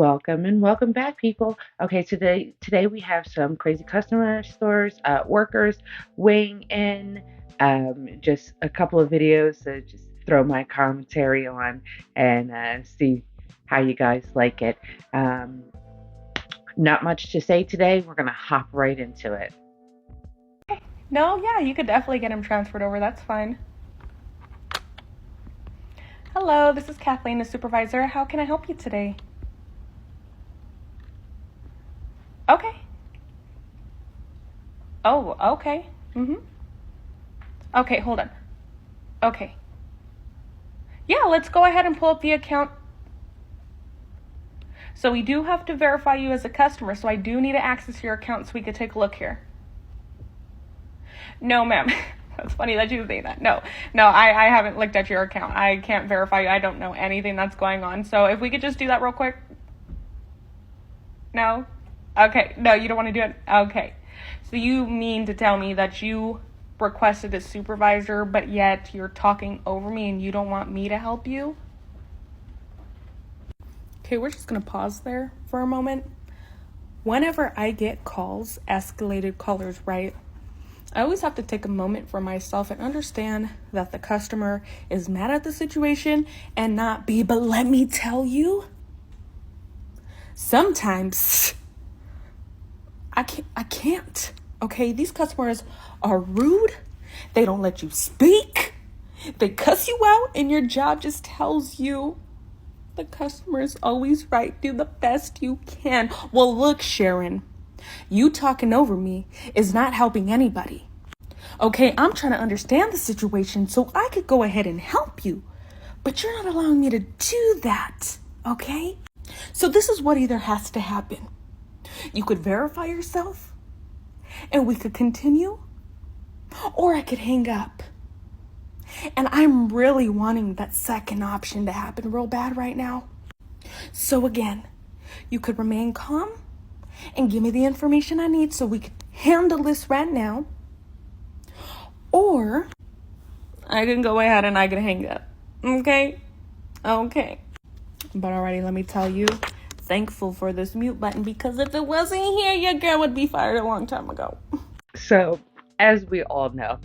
Welcome and welcome back, people. Okay, today we have some crazy customer stores, workers weighing in. Just a couple of videos to just throw my commentary on and see how you guys like it. Um, Not much to say today. We're gonna hop right into it. No, yeah, you could definitely get him transferred over. That's fine. Hello, this is Kathleen, the supervisor. How can I help you today? Okay. Oh, okay. Okay, hold on. Okay. Yeah, let's go ahead and pull up the account. So we do have to verify you as a customer, so I do need to access your account so we could take a look here. No, ma'am. That's funny that you say that. No, I haven't looked at your account. I can't verify you. I don't know anything that's going on. So if we could just do that real quick. No? Okay. No, you don't want to do it? Okay. So you mean to tell me that you requested a supervisor, but yet you're talking over me and you don't want me to help you? Okay, we're just going to pause there for a moment. Whenever I get calls, escalated callers, right? I always have to take a moment for myself and understand that the customer is mad at the situation and not be, but let me tell you, sometimes I can't, okay? These customers are rude. They don't let you speak. They cuss you out, and your job just tells you the customer is always right. Do the best you can. Well, look, Sharon, you talking over me is not helping anybody. Okay, I'm trying to understand the situation so I could go ahead and help you, but you're not allowing me to do that, okay? So this is what either has to happen. You could verify yourself and we could continue, or I could hang up. And I'm really wanting that second option to happen real bad right now. So again, you could remain calm and give me the information I need so we could handle this right now. Or I can go ahead and I can hang up. Okay? Okay. But alrighty, let me tell you, thankful for this mute button, because if it wasn't here, your girl would be fired a long time ago. So, as we all know,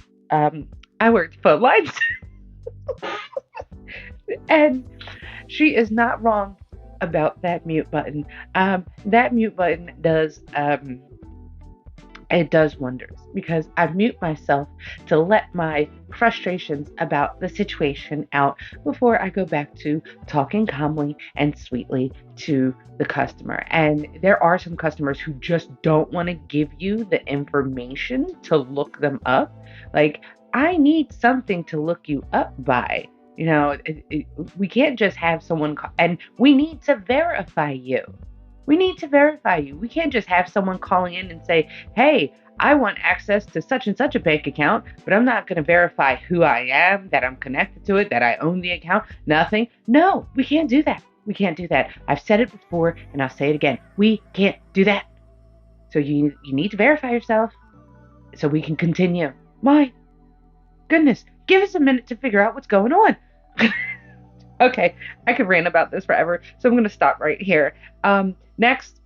I worked phone lines, and she is not wrong about that mute button. That mute button does it does wonders, because I mute myself to let my frustrations about the situation out before I go back to talking calmly and sweetly to the customer. And there are some customers who just don't want to give you the information to look them up. Like, I need something to look you up by. We can't just have someone and we need to verify you. We need to verify you. We can't just have someone calling in and say, hey, I want access to such and such a bank account, but I'm not going to verify who I am, that I'm connected to it, that I own the account, nothing. No, we can't do that. We can't do that. I've said it before and I'll say it again. We can't do that. So you need to verify yourself so we can continue. My goodness, give us a minute to figure out what's going on. Okay, I could rant about this forever, so I'm going to stop right here. Next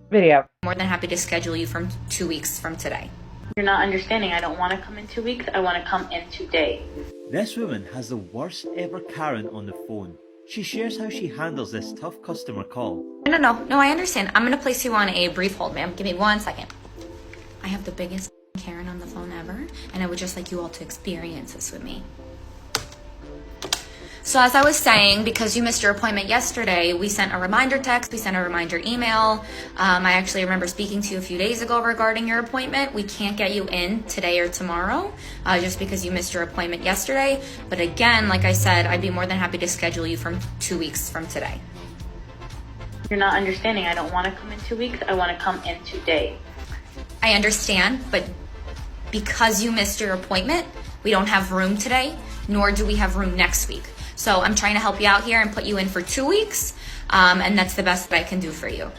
video. More than happy to schedule you from 2 weeks from today. You're not understanding. I don't want to come in 2 weeks. I want to come in today. This woman has the worst ever Karen on the phone. She shares how she handles this tough customer call. No, I understand. I'm going to place you on a brief hold, ma'am. Give me 1 second. I have the biggest Karen on the phone ever, and I would just like you all to experience this with me. So as I was saying, because you missed your appointment yesterday, we sent a reminder text, we sent a reminder email. I actually remember speaking to you a few days ago regarding your appointment. We can't get you in today or tomorrow, just because you missed your appointment yesterday. But again, like I said, I'd be more than happy to schedule you from 2 weeks from today. You're not understanding. I don't want to come in 2 weeks. I want to come in today. I understand, but because you missed your appointment, we don't have room today, nor do we have room next week. So I'm trying to help you out here and put you in for 2 weeks, and that's the best that I can do for you.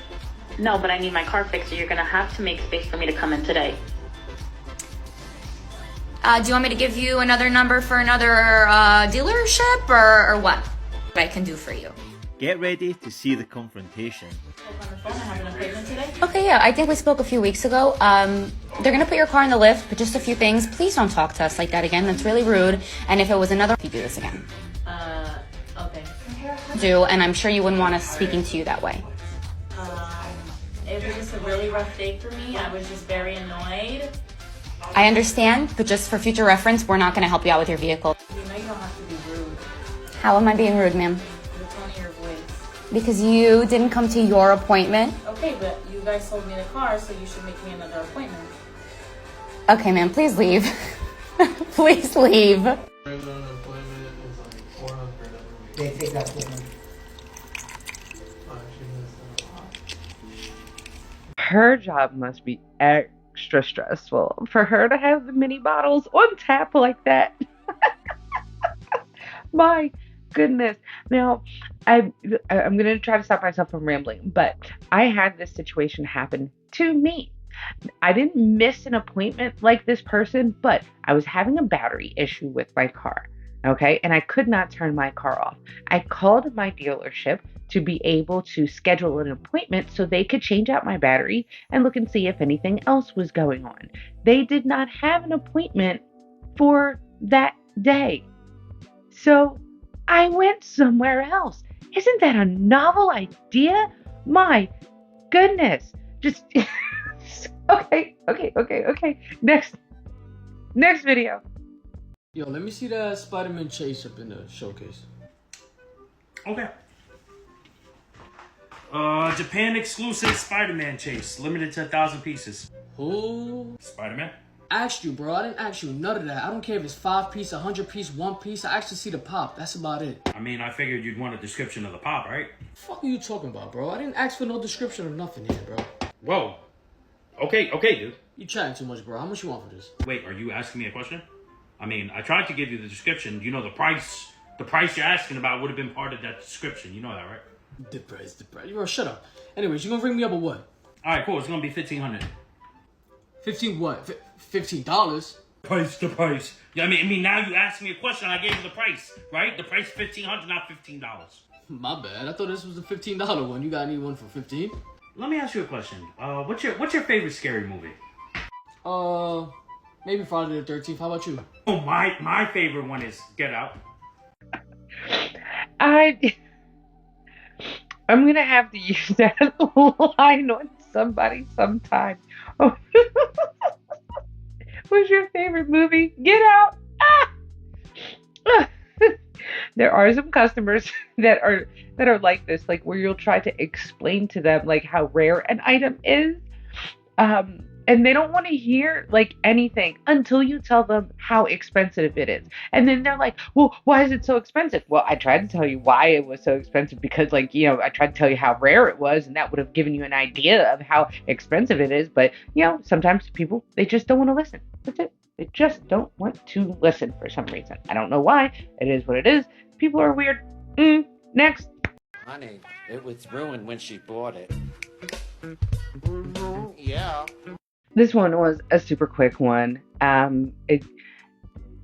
No, but I need my car fixed, so you're going to have to make space for me to come in today. Do you want me to give you another number for another dealership, or what I can do for you? Get ready to see the confrontation. Okay, yeah, I think we spoke a few weeks ago. They're gonna put your car in the lift, but just a few things. Please don't talk to us like that again. That's really rude. And if it was another, you do this again. Okay. And I'm sure you wouldn't want us speaking to you that way. It was just a really rough day for me. I was just very annoyed. I understand, but just for future reference, we're not gonna help you out with your vehicle. You know you don't have to be rude. How am I being rude, ma'am? The tone of your voice. Because you didn't come to your appointment. Okay, but you guys sold me the car, so you should make me another appointment. Okay, ma'am, please leave. Please leave. They take that for me. Her job must be extra stressful for her to have the mini bottles on tap like that. My goodness. Now, I'm going to try to stop myself from rambling, but I had this situation happen to me. I didn't miss an appointment like this person, but I was having a battery issue with my car. Okay, and I could not turn my car off. I called my dealership to be able to schedule an appointment so they could change out my battery and look and see if anything else was going on. They did not have an appointment for that day. So I went somewhere else. Isn't that a novel idea? My goodness. Just okay. Next video. Yo, let me see that Spider-Man chase up in the showcase. Okay. Japan exclusive Spider-Man chase, limited to 1,000 pieces. Who? Spider-Man? Asked you, bro. I didn't ask you none of that. I don't care if it's 5 piece, 100 piece, 1 piece. I actually see the pop. That's about it. I mean, I figured you'd want a description of the pop, right? The fuck are you talking about, bro? I didn't ask for no description or nothing here, bro. Whoa. Okay, dude. You chatting too much, bro. How much you want for this? Wait, are you asking me a question? I mean, I tried to give you the description. You know, the price you're asking about would have been part of that description. You know that, right? The price. Bro, shut up. Anyways, you gonna ring me up or what? All right, cool. It's gonna be $1,500. 15 what? $15? The price. Yeah, I mean, now you asked me a question. I gave you the price, right? The price $1,500, not $15. My bad. I thought this was the $15 one. You got any one for 15? Let me ask you a question. What's your favorite scary movie? Maybe Friday the 13th. How about you? Oh, my favorite one is Get Out. I'm gonna have to use that line on somebody sometime. Oh. What's your favorite movie? Get Out. There are some customers that are like this, like where you'll try to explain to them like how rare an item is. And they don't want to hear like anything until you tell them how expensive it is. And then they're like, well, why is it so expensive? Well, I tried to tell you why it was so expensive because I tried to tell you how rare it was, and that would have given you an idea of how expensive it is. But, sometimes people, they just don't want to listen. That's it. They just don't want to listen for some reason. I don't know why. It is what it is. People are weird. Next. Honey, it was ruined when she bought it. Yeah. This one was a super quick one.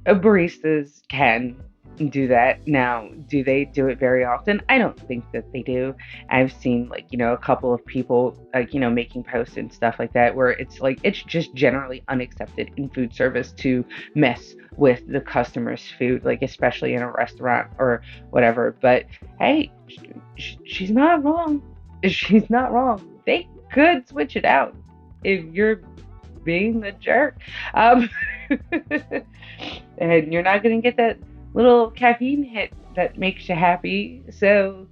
Baristas can do that. Now, do they do it very often? I don't think that they do. I've seen a couple of people making posts and stuff like that where it's just generally unaccepted in food service to mess with the customer's food, especially in a restaurant or whatever. But hey, she's not wrong. She's not wrong. They could switch it out if you're being a jerk. And you're not going to get that little caffeine hit that makes you happy. So,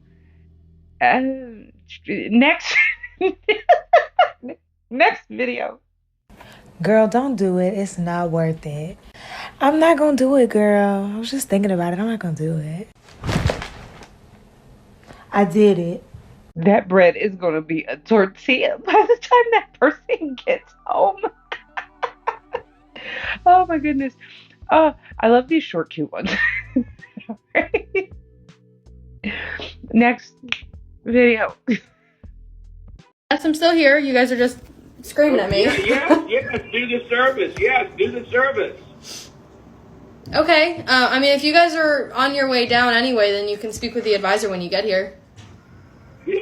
next video. Girl, don't do it. It's not worth it. I'm not going to do it, girl. I was just thinking about it. I'm not going to do it. I did it. That bread is going to be a tortilla by the time that person gets home. Oh my goodness. I love these short, cute ones. Next video. Yes, I'm still here. You guys are just screaming at me. Yeah, do the service. Yes, do the service. Okay. If you guys are on your way down anyway, then you can speak with the advisor when you get here.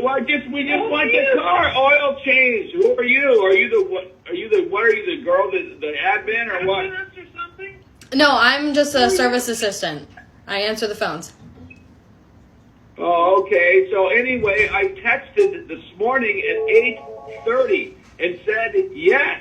Well, we just want the car oil change. Who are you? Are you the what? Are you the girl, the admin, or what? No, I'm just a service assistant. I answer the phones. Oh, okay. So anyway, I texted this morning at 8:30 and said yes.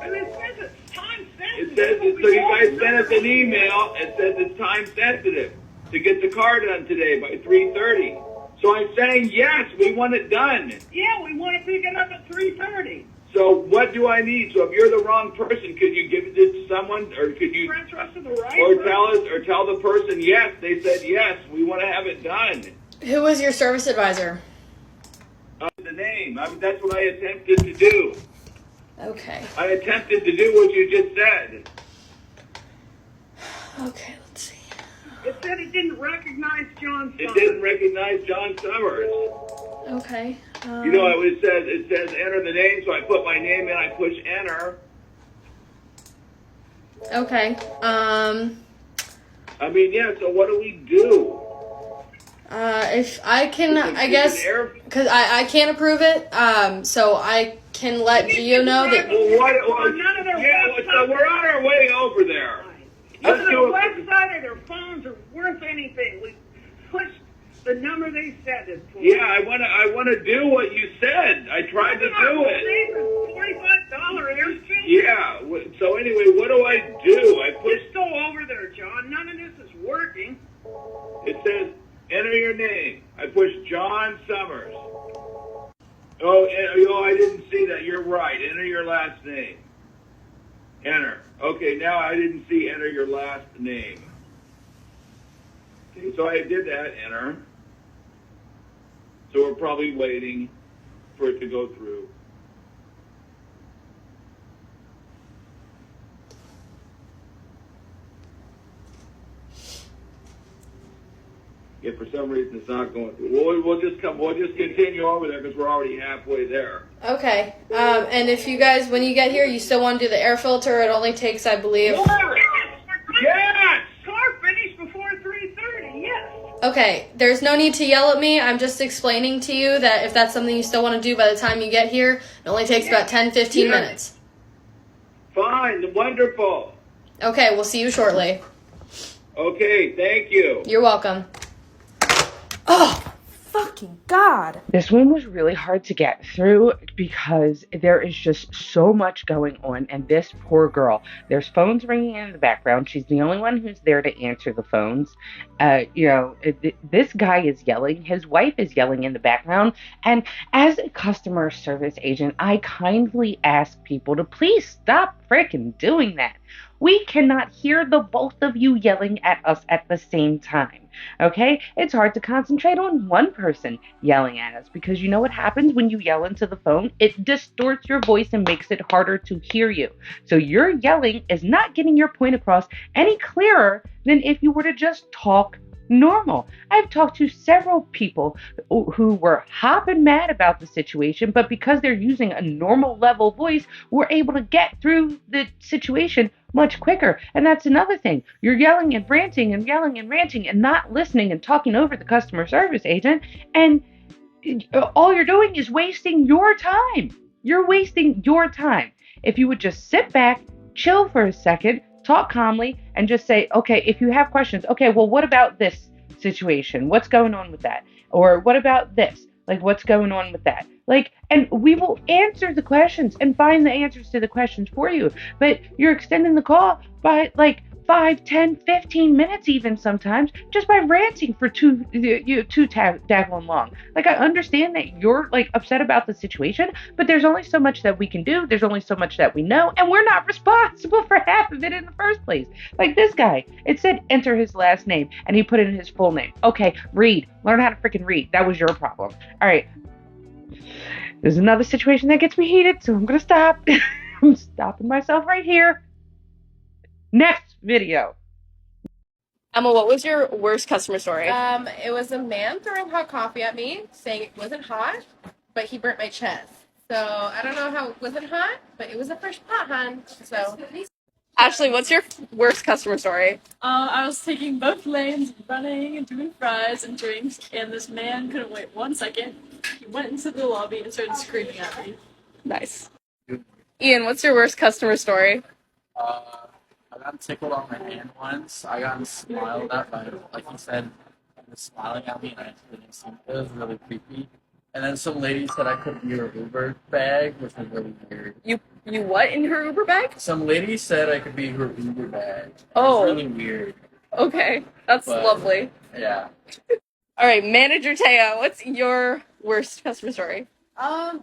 And it says it's time sensitive. It says so. You guys sent us an email. It says it's time sensitive to get the car done today by 3:30. So I'm saying yes. We want it done. Yeah, we want to pick it up at 3:30. So what do I need? So if you're the wrong person, could you give it to someone, or could you, Transfer us to the right or person? tell the person yes? They said yes. We want to have it done. Who was your service advisor? The name. That's what I attempted to do. Okay. I attempted to do what you just said. Okay, let's see. It said it didn't recognize John Summers. It didn't recognize John Summers. Okay. You know, it says enter the name, so I put my name in, I push enter. Okay. I mean, yeah, so what do we do? If I can, I guess, because I can't approve it, so I can let Gio know that. So we're on our way over there. None of their website or their phones are worth anything. We pushed the number they said is for. Yeah, I want to do what you said. I tried to do it. $45 airstream. Yeah. So anyway, what do I do? I push. Just go over there, John. None of this is working. It says enter your name. I push John Summers. Oh, I didn't see that. You're right. Enter your last name. Enter. Okay, now I didn't see enter your last name. Okay, so I did that. Enter. So we're probably waiting for it to go through. Yeah, for some reason it's not going through. We'll just continue over there because we're already halfway there. Okay. And if you guys, when you get here, you still want to do the air filter, it only takes, I believe. Yes! Car finished before 3:30. Yes. Okay. There's no need to yell at me. I'm just explaining to you that if that's something you still want to do by the time you get here, it only takes about 10-15 minutes. Fine. Wonderful. Okay. We'll see you shortly. Okay. Thank you. You're welcome. Oh, fucking God. This one was really hard to get through because there is just so much going on. And this poor girl, there's phones ringing in the background. She's the only one who's there to answer the phones. This guy is yelling. His wife is yelling in the background. And as a customer service agent, I kindly ask people to please stop freaking doing that. We cannot hear the both of you yelling at us at the same time. Okay? It's hard to concentrate on one person yelling at us because you know what happens when you yell into the phone? It distorts your voice and makes it harder to hear you. So your yelling is not getting your point across any clearer than if you were to just talk normal. I've talked to several people who were hopping mad about the situation, but because they're using a normal level voice, we're able to get through the situation much quicker. And that's another thing. You're yelling and ranting and yelling and ranting and not listening and talking over the customer service agent, and all you're doing is wasting your time. You're wasting your time. If you would just sit back, chill for a second, talk calmly, and just say, okay, if you have questions, okay, well, what about this situation? What's going on with that? Or what about this? Like, what's going on with that? Like, and we will answer the questions and find the answers to the questions for you. But you're extending the call by like 5, 10, 15 minutes even sometimes just by ranting for too daggone long. Like, I understand that you're like upset about the situation, but there's only so much that we can do. There's only so much that we know, and we're not responsible for half of it in the first place. Like this guy, it said enter his last name and he put in his full name. Okay, read. Learn how to freaking read. That was your problem. All right. There's another situation that gets me heated, so I'm gonna stop. I'm stopping myself right here. Next video. Emma, what was your worst customer story? It was a man throwing hot coffee at me, saying it wasn't hot, but he burnt my chest. So I don't know how it wasn't hot, but it was a fresh pot, hon. So Ashley, what's your worst customer story? I was taking both lanes, running and doing fries and drinks, and this man couldn't wait 1 second. He went into the lobby and started screaming at me. Nice. Ian, what's your worst customer story? I got tickled on my hand once. I got smiled at by, like he said, he was smiling at me, and I actually didn't see it. It was really creepy. And then some lady said I could be her Uber bag, which was really weird. You what in her Uber bag? Some lady said I could be her Uber bag. It Oh. was really weird. Okay, that's But, lovely. Yeah. All right, Manager Taya, what's your worst customer story?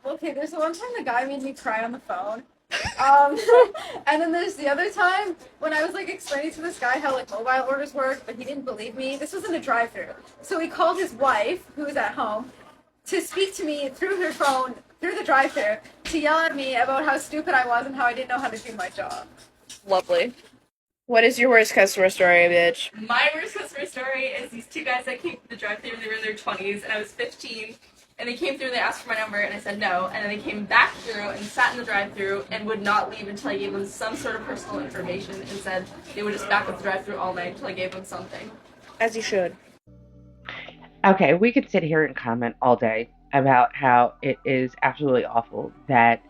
Okay, there's the one time the guy made me cry on the phone. And then there's the other time when I was like explaining to this guy how like mobile orders work, but he didn't believe me. This was in a drive-thru. So he called his wife, who was at home, to speak to me through her phone, through the drive-thru, to yell at me about how stupid I was and how I didn't know how to do my job. Lovely. What is your worst customer story, bitch? My worst customer story is these two guys that came to the drive-thru and they were in their 20s, and I was 15. And they came through and they asked for my number, and I said no. And then they came back through and sat in the drive-thru and would not leave until I gave them some sort of personal information, and said they would just back up the drive-thru all night until I gave them something. As you should. Okay, we could sit here and comment all day about how it is absolutely awful that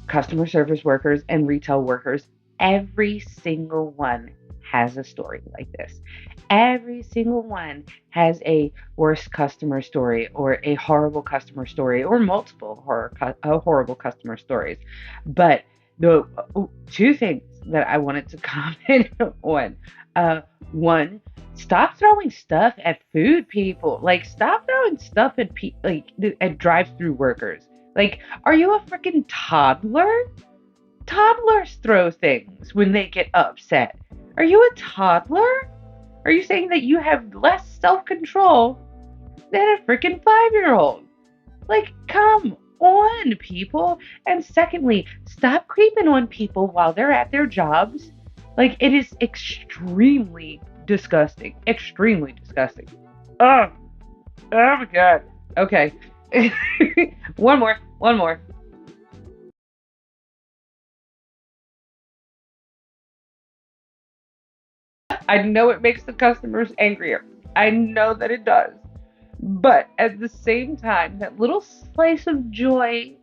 customer service workers and retail workers, every single one has a story like this. Every single one has a worst customer story or a horrible customer story or multiple horrible customer stories. But the two things that I wanted to comment on. One, stop throwing stuff at food people. Like, stop throwing stuff at at drive-through workers. Like, are you a freaking toddler? Toddlers throw things when they get upset. Are you a toddler? Are you saying that you have less self-control than a freaking 5-year-old? Like, come on, people. And secondly, stop creeping on people while they're at their jobs. Like, it is extremely disgusting. Extremely disgusting. Oh my God. Okay. One more. I know it makes the customers angrier. I know that it does. But at the same time, that little slice of joy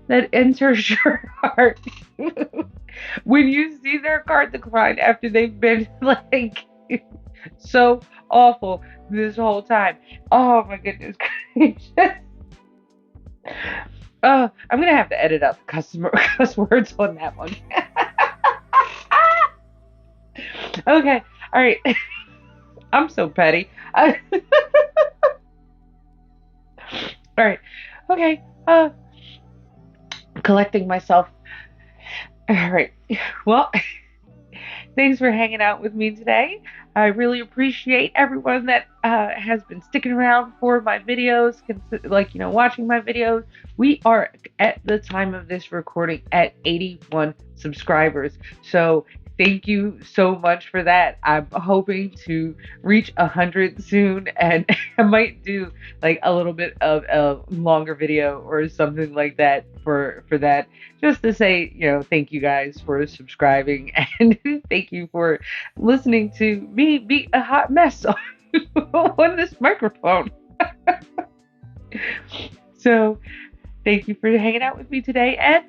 that enters your heart when you see their card decline after they've been like so awful this whole time. Oh my goodness gracious. I'm gonna have to edit out the cuss words on that one. Okay, all right. I'm so petty. All right, okay. Collecting myself. All right. Well, thanks for hanging out with me today. I really appreciate everyone that has been sticking around for my videos, watching my videos. We are, at the time of this recording, at 81 subscribers. So thank you so much for that. I'm hoping to reach 100 soon, and I might do like a little bit of a longer video or something like that for that, just to say, thank you guys for subscribing, and thank you for listening to me be a hot mess on this microphone. So thank you for hanging out with me today, and